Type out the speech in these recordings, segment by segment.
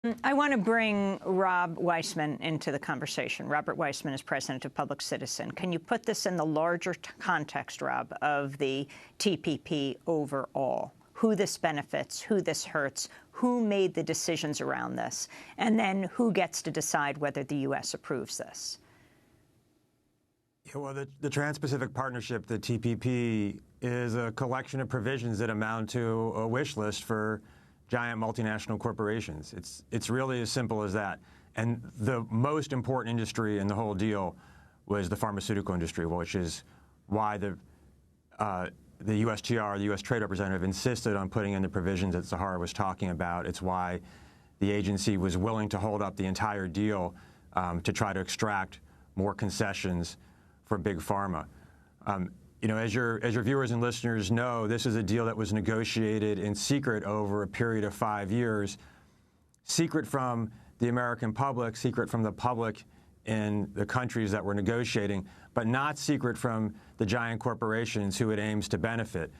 I want to bring Rob Weissman into the conversation. Robert Weissman is president of Public Citizen. Can you put this in the larger context, Rob, of the TPP overall? Who this benefits, who this hurts, who made the decisions around this, and then who gets to decide whether the U.S. approves this? Yeah, well, the Trans-Pacific Partnership, the TPP, is a collection of provisions that amount to a wish list for giant multinational corporations. It's really as simple as that. And the most important industry in the whole deal was the pharmaceutical industry, which is why the USTR, the U.S. Trade Representative, insisted on putting in the provisions that Zahara was talking about. It's why the agency was willing to hold up the entire deal to try to extract more concessions for Big Pharma. You know, as your viewers and listeners know, this is a deal that was negotiated in secret over a period of 5 years, secret from the American public, secret from the public in the countries that were negotiating, but not secret from the giant corporations who it aims to benefit.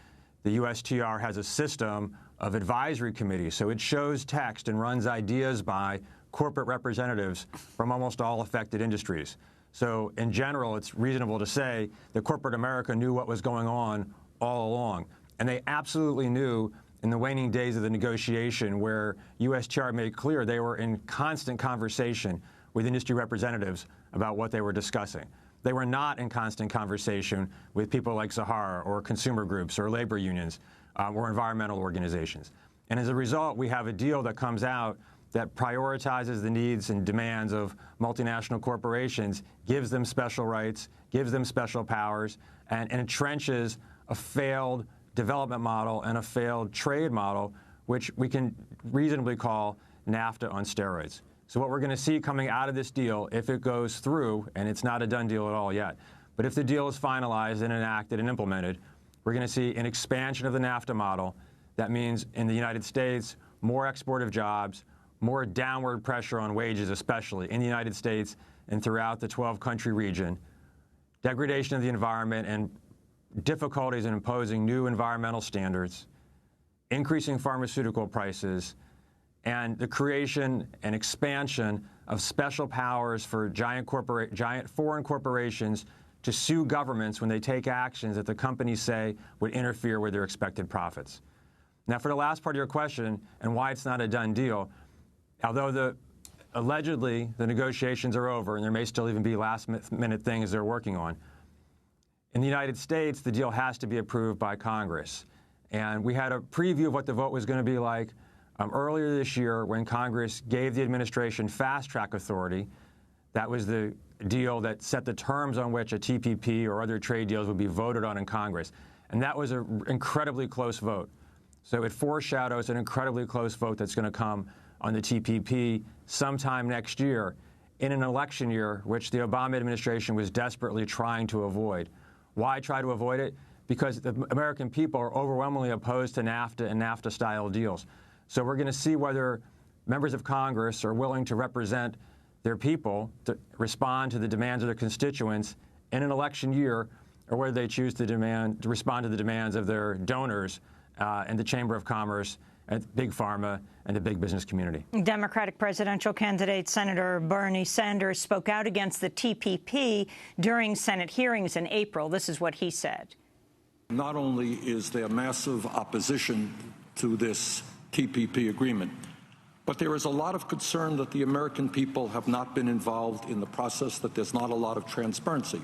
The USTR has a system of advisory committees, so it shows text and runs ideas by corporate representatives from almost all affected industries. So in general, it's reasonable to say that corporate America knew what was going on all along. And they absolutely knew in the waning days of the negotiation where USTR made clear they were in constant conversation with industry representatives about what they were discussing. They were not in constant conversation with people like Zahara or consumer groups or labor unions or environmental organizations. And as a result, we have a deal that comes out that prioritizes the needs and demands of multinational corporations, gives them special rights, gives them special powers, and entrenches a failed development model and a failed trade model, which we can reasonably call NAFTA on steroids. So what we're going to see coming out of this deal, if it goes through, and it's not a done deal at all yet, but if the deal is finalized and enacted and implemented, we're going to see an expansion of the NAFTA model. That means in the United States, more export of jobs, more downward pressure on wages, especially in the United States and throughout the 12-country region, degradation of the environment and difficulties in imposing new environmental standards, increasing pharmaceutical prices, and the creation and expansion of special powers for giant foreign corporations to sue governments when they take actions that the companies say would interfere with their expected profits. Now, for the last part of your question and why it's not a done deal, although allegedly the negotiations are over and there may still even be last-minute things they're working on, in the United States, the deal has to be approved by Congress. And we had a preview of what the vote was going to be like earlier this year when Congress gave the administration fast-track authority. That was the deal that set the terms on which a TPP or other trade deals would be voted on in Congress. And that was an incredibly close vote. So it foreshadows an incredibly close vote that's going to come on the TPP sometime next year in an election year, which the Obama administration was desperately trying to avoid. Why try to avoid it? Because the American people are overwhelmingly opposed to NAFTA and NAFTA-style deals. So we're going to see whether members of Congress are willing to represent their people, to respond to the demands of their constituents in an election year, or whether they choose to respond to the demands of their donors and the Chamber of Commerce, and Big Pharma, and the big business community. Democratic presidential candidate Senator Bernie Sanders spoke out against the TPP during Senate hearings in April. This is what he said. Not only is there massive opposition to this TPP agreement, but there is a lot of concern that the American people have not been involved in the process, that there's not a lot of transparency.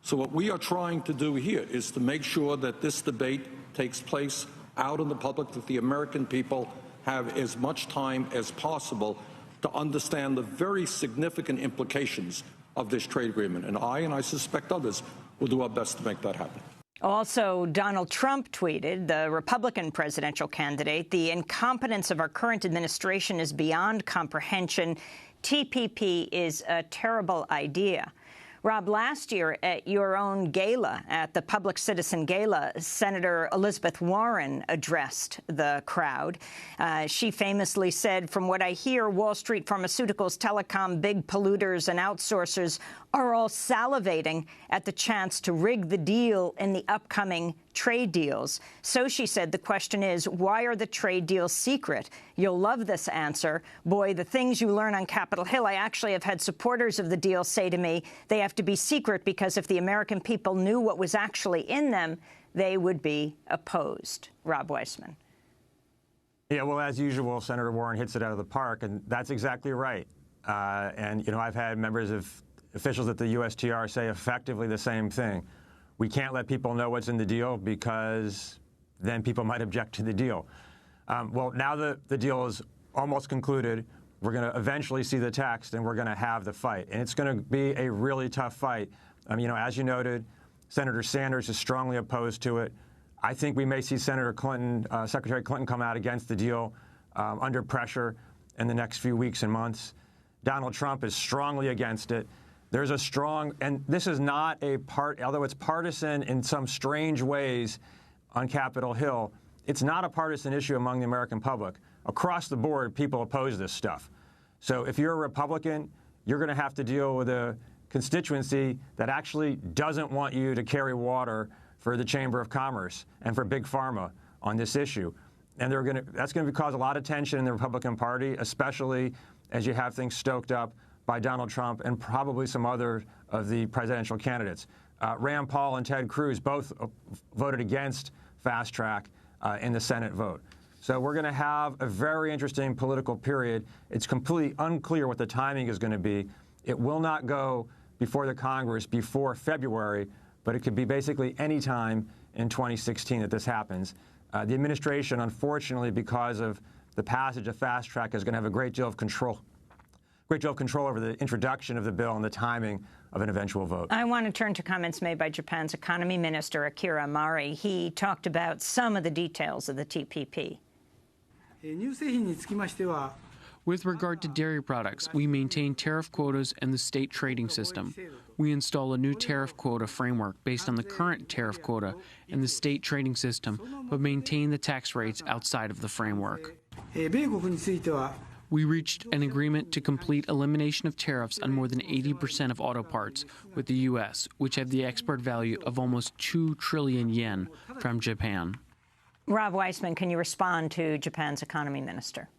So what we are trying to do here is to make sure that this debate takes place out in the public, that the American people have as much time as possible to understand the very significant implications of this trade agreement. And I suspect others, will do our best to make that happen. Also, Donald Trump tweeted, the Republican presidential candidate, "The incompetence of our current administration is beyond comprehension. TPP is a terrible idea." Rob, last year at your own gala, at the Public Citizen Gala, Senator Elizabeth Warren addressed the crowd. She famously said, "From what I hear, Wall Street pharmaceuticals, telecom, big polluters and outsourcers are all salivating at the chance to rig the deal in the upcoming trade deals. So she said the question is, why are the trade deals secret? You'll love this answer. Boy, the things you learn on Capitol Hill, I actually have had supporters of the deal say to me they have to be secret because if the American people knew what was actually in them, they would be opposed. Rob Weissman. Yeah, well, as usual, Senator Warren hits it out of the park, and that's exactly right. And, you know, I've had members of officials at the USTR say effectively the same thing. We can't let people know what's in the deal because then people might object to the deal. Well, now the deal is almost concluded. We're going to eventually see the text, and we're going to have the fight. And it's going to be a really tough fight. You know, as you noted, Senator Sanders is strongly opposed to it. I think we may see Senator Clinton, Secretary Clinton, come out against the deal under pressure in the next few weeks and months. Donald Trump is strongly against it. There's a strong, and this is not a although it's partisan in some strange ways on Capitol Hill, it's not a partisan issue among the American public. Across the board, people oppose this stuff. So if you're a Republican, you're going to have to deal with a constituency that actually doesn't want you to carry water for the Chamber of Commerce and for Big Pharma on this issue. And that's going to cause a lot of tension in the Republican Party, especially as you have things stoked up by Donald Trump and probably some other of the presidential candidates. Rand Paul and Ted Cruz both voted against fast track in the Senate vote. So we're going to have a very interesting political period. It's completely unclear what the timing is going to be. It will not go before the Congress before February, but it could be basically any time in 2016 that this happens. The administration, unfortunately, because of the passage of fast track, is going to have a great deal of control over the introduction of the bill and the timing of an eventual vote. I want to turn to comments made by Japan's economy minister, Akira Amari. He talked about some of the details of the TPP. With regard to dairy products, we maintain tariff quotas and the state trading system. We install a new tariff quota framework based on the current tariff quota and the state trading system, but maintain the tax rates outside of the framework. We reached an agreement to complete elimination of tariffs on more than 80% of auto parts with the U.S., which have the export value of almost 2 trillion yen from Japan. Rob Weissman, can you respond to Japan's economy minister?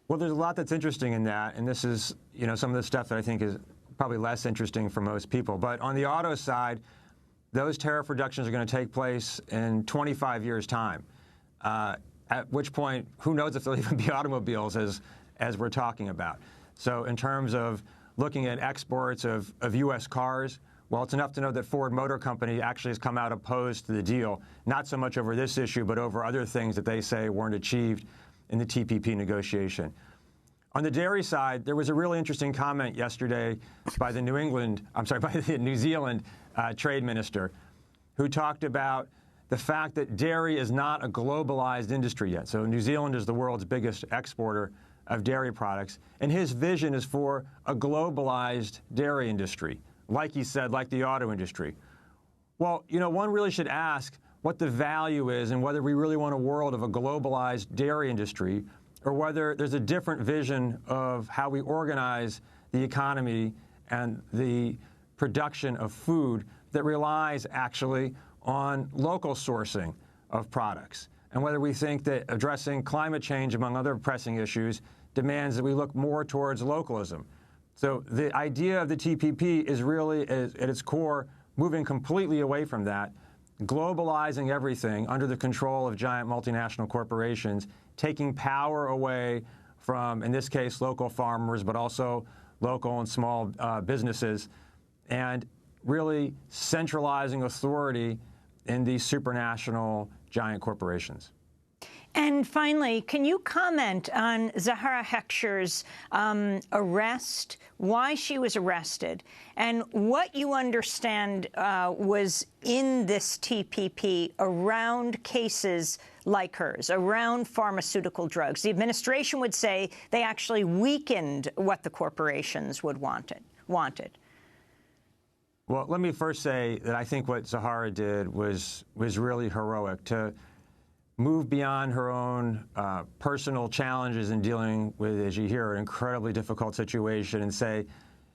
Well, there's a lot that's interesting in that, and this is, you know, some of the stuff that I think is probably less interesting for most people. But on the auto side, those tariff reductions are going to take place in 25 years' time, at which point, who knows if there'll even be automobiles as we're talking about. So in terms of looking at exports of U.S. cars, well, it's enough to know that Ford Motor Company actually has come out opposed to the deal, not so much over this issue, but over other things that they say weren't achieved in the TPP negotiation. On the dairy side, there was a really interesting comment yesterday by the by the New Zealand trade minister, who talked about the fact that dairy is not a globalized industry yet. So New Zealand is the world's biggest exporter of dairy products, and his vision is for a globalized dairy industry, like he said, like the auto industry. Well, you know, one really should ask what the value is and whether we really want a world of a globalized dairy industry, or whether there's a different vision of how we organize the economy and the production of food that relies actually on local sourcing of products, and whether we think that addressing climate change, among other pressing issues, demands that we look more towards localism. So the idea of the TPP is really, at its core, moving completely away from that, globalizing everything under the control of giant multinational corporations, taking power away from, in this case, local farmers, but also local and small businesses, and really centralizing authority in these supranational giant corporations. And finally, can you comment on Zahara Heckscher's arrest, why she was arrested, and what you understand was in this TPP around cases like hers, around pharmaceutical drugs? The administration would say they actually weakened what the corporations would wanted. Well, let me first say that I think what Zahara did was really heroic, to move beyond her own personal challenges in dealing with, as you hear, an incredibly difficult situation, and say,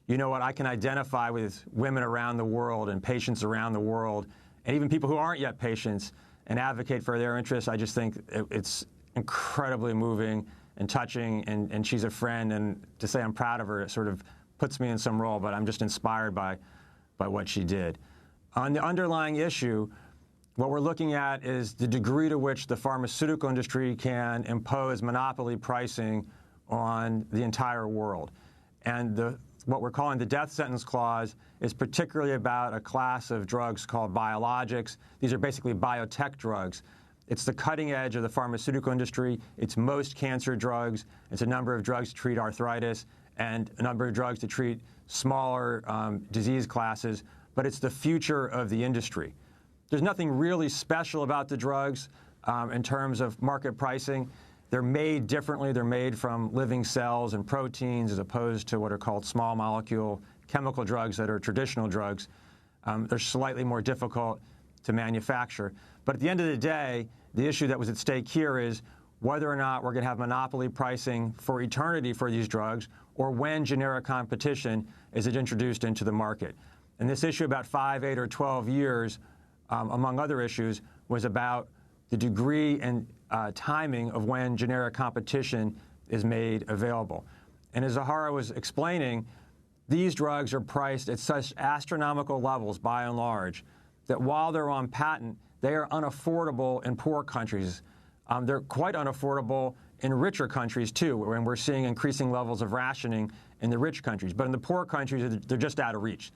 you know what, I can identify with women around the world and patients around the world, and even people who aren't yet patients, and advocate for their interests. I just think it's incredibly moving and touching, and she's a friend, and to say I'm proud of her, it sort of puts me in some role, but I'm just inspired by what she did. On the underlying issue, what we're looking at is the degree to which the pharmaceutical industry can impose monopoly pricing on the entire world. And what we're calling the death sentence clause is particularly about a class of drugs called biologics. These are basically biotech drugs. It's the cutting edge of the pharmaceutical industry. It's most cancer drugs. It's a number of drugs to treat arthritis and a number of drugs to treat smaller disease classes. But it's the future of the industry. There's nothing really special about the drugs in terms of market pricing. They're made differently. They're made from living cells and proteins as opposed to what are called small molecule chemical drugs that are traditional drugs. They're slightly more difficult to manufacture. But at the end of the day, the issue that was at stake here is whether or not we're going to have monopoly pricing for eternity for these drugs, or when generic competition is introduced into the market. And this issue about 5, 8, or 12 years, among other issues, was about the degree and timing of when generic competition is made available. And as Zahara was explaining, these drugs are priced at such astronomical levels, by and large, that while they're on patent, they are unaffordable in poor countries. They're quite unaffordable in richer countries, too, when we're seeing increasing levels of rationing in the rich countries. But in the poor countries, they're just out of reach.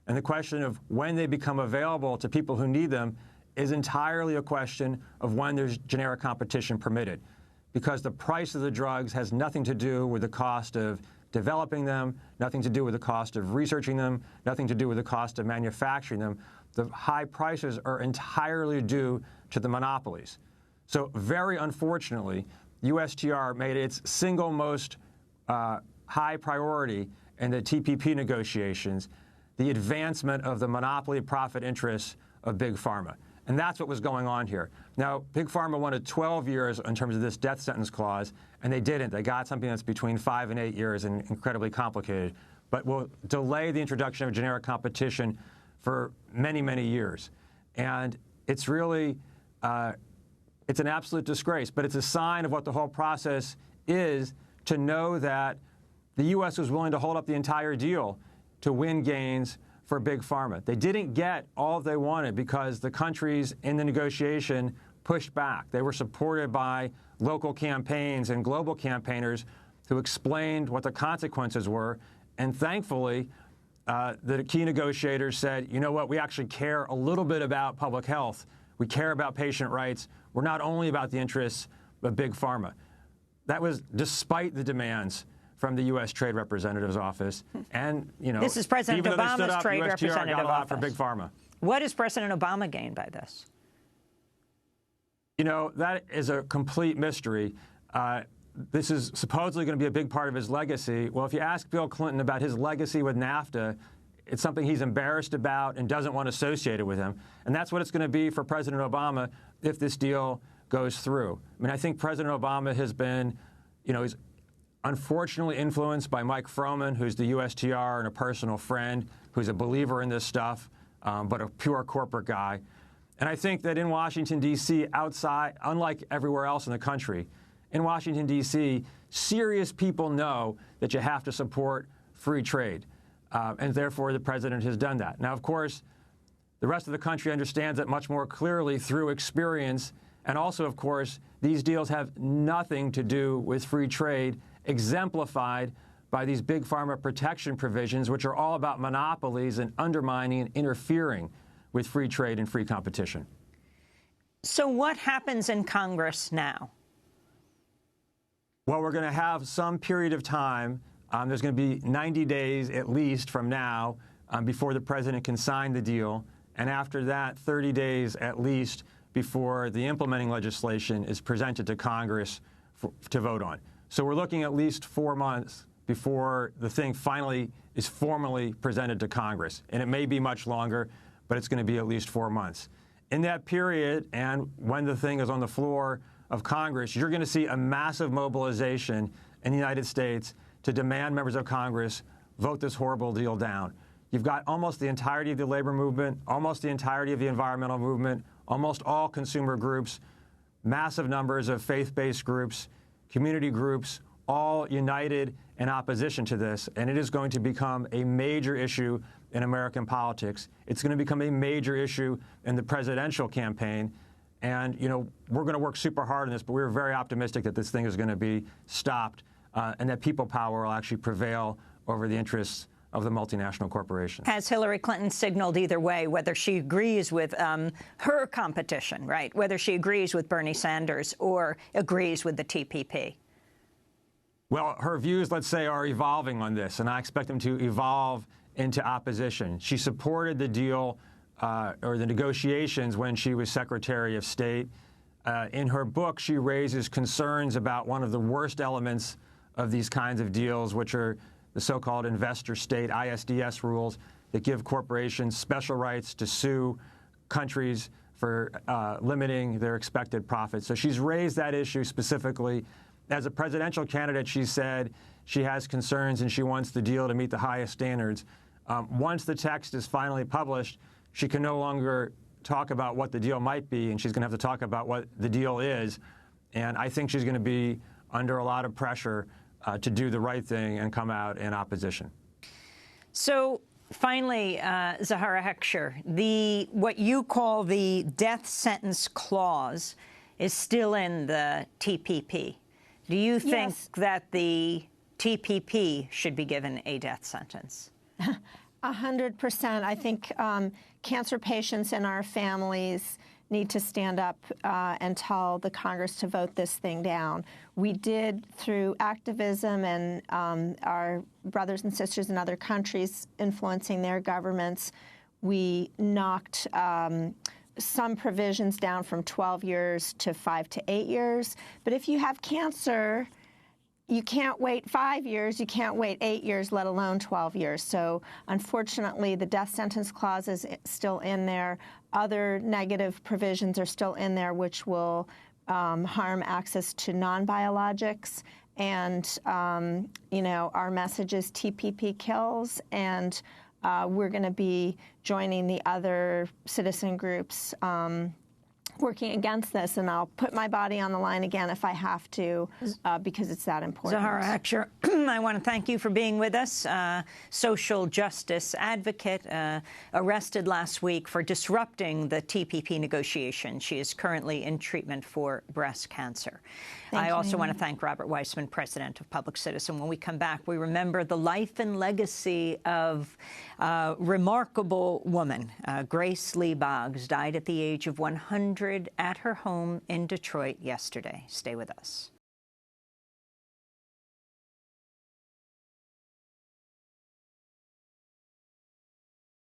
And the question of when they become available to people who need them is entirely a question of when there's generic competition permitted, because the price of the drugs has nothing to do with the cost of developing them, nothing to do with the cost of researching them, nothing to do with the cost of manufacturing them. The high prices are entirely due to the monopolies. So very unfortunately, USTR made its single most high priority in the TPP negotiations the advancement of the monopoly profit interests of Big Pharma. And that's what was going on here. Now, Big Pharma wanted 12 years in terms of this death sentence clause, and they didn't. They got something that's between 5 and 8 years and incredibly complicated, but will delay the introduction of generic competition for many, many years. And it's really, it's an absolute disgrace, but it's a sign of what the whole process is, to know that the U.S. was willing to hold up the entire deal to win gains for Big Pharma. They didn't get all they wanted because the countries in the negotiation pushed back. They were supported by local campaigns and global campaigners who explained what the consequences were. And thankfully, the key negotiators said, you know what, we actually care a little bit about public health. We care about patient rights. We're not only about the interests of Big Pharma. That was despite the demands from the U.S. Trade Representative's office, and this is President Obama's Trade Representative got a lot office for Big Pharma. What does President Obama gain by this? That is a complete mystery. This is supposedly going to be a big part of his legacy. Well, if you ask Bill Clinton about his legacy with NAFTA, it's something he's embarrassed about and doesn't want associated with him. And that's what it's going to be for President Obama if this deal goes through. I mean, I think President Obama has been, he's unfortunately influenced by Mike Froman, who's the USTR and a personal friend, who's a believer in this stuff, but a pure corporate guy. And I think that in Washington, D.C., outside, unlike everywhere else in the country, in Washington, D.C., serious people know that you have to support free trade. And therefore, the president has done that. Now, of course, the rest of the country understands it much more clearly through experience. And also, of course, these deals have nothing to do with free trade, exemplified by these Big Pharma protection provisions, which are all about monopolies and undermining and interfering with free trade and free competition. So what happens in Congress now? Well, we're going to have some period of time. There's going to be 90 days at least from now before the president can sign the deal. And after that, 30 days at least before the implementing legislation is presented to Congress to vote on. So we're looking at least 4 months before the thing finally is formally presented to Congress. And it may be much longer, but it's going to be at least 4 months. In that period, and when the thing is on the floor of Congress, you're going to see a massive mobilization in the United States to demand members of Congress vote this horrible deal down. You've got almost the entirety of the labor movement, almost the entirety of the environmental movement, almost all consumer groups, massive numbers of faith-based groups, community groups, all united in opposition to this, and it is going to become a major issue in American politics. It's going to become a major issue in the presidential campaign, and, you know, we're going to work super hard on this, but we're very optimistic that this thing is going to be stopped and that people power will actually prevail over the interests of the multinational corporations. Has Hillary Clinton signaled either way, whether she agrees with her competition, right, whether she agrees with Bernie Sanders or agrees with the TPP? Well, her views, let's say, are evolving on this, and I expect them to evolve into opposition. She supported the deal or the negotiations when she was Secretary of State. In her book, she raises concerns about one of the worst elements of these kinds of deals, which are the so-called investor state ISDS rules that give corporations special rights to sue countries for limiting their expected profits. So she's raised that issue specifically. As a presidential candidate, she said she has concerns and she wants the deal to meet the highest standards. Once the text is finally published, she can no longer talk about what the deal might be, and she's going to have to talk about what the deal is. And I think she's going to be under a lot of pressure to do the right thing and come out in opposition. So finally, Zahara Heckscher, what you call the death sentence clause is still in the TPP. Do you think that the TPP should be given a death sentence? 100%. I think cancer patients and our families need to stand up and tell the Congress to vote this thing down. We did, through activism and our brothers and sisters in other countries influencing their governments, we knocked some provisions down from 12 years to 5 to 8 years. But if you have cancer, you can't wait 5 years, you can't wait 8 years, let alone 12 years. So unfortunately, the death sentence clause is still in there. Other negative provisions are still in there, which will harm access to non-biologics. And, you know, our message is TPP kills, and we're going to be joining the other citizen groups working against this, and I'll put my body on the line again if I have to, because it's that important. Zahara Heckscher, I want to thank you for being with us. Social justice advocate, arrested last week for disrupting the TPP negotiation. She is currently in treatment for breast cancer. I also want to thank Robert Weissman, president of Public Citizen. When we come back, we remember the life and legacy of a remarkable woman. Grace Lee Boggs died at the age of 100 at her home in Detroit yesterday. Stay with us.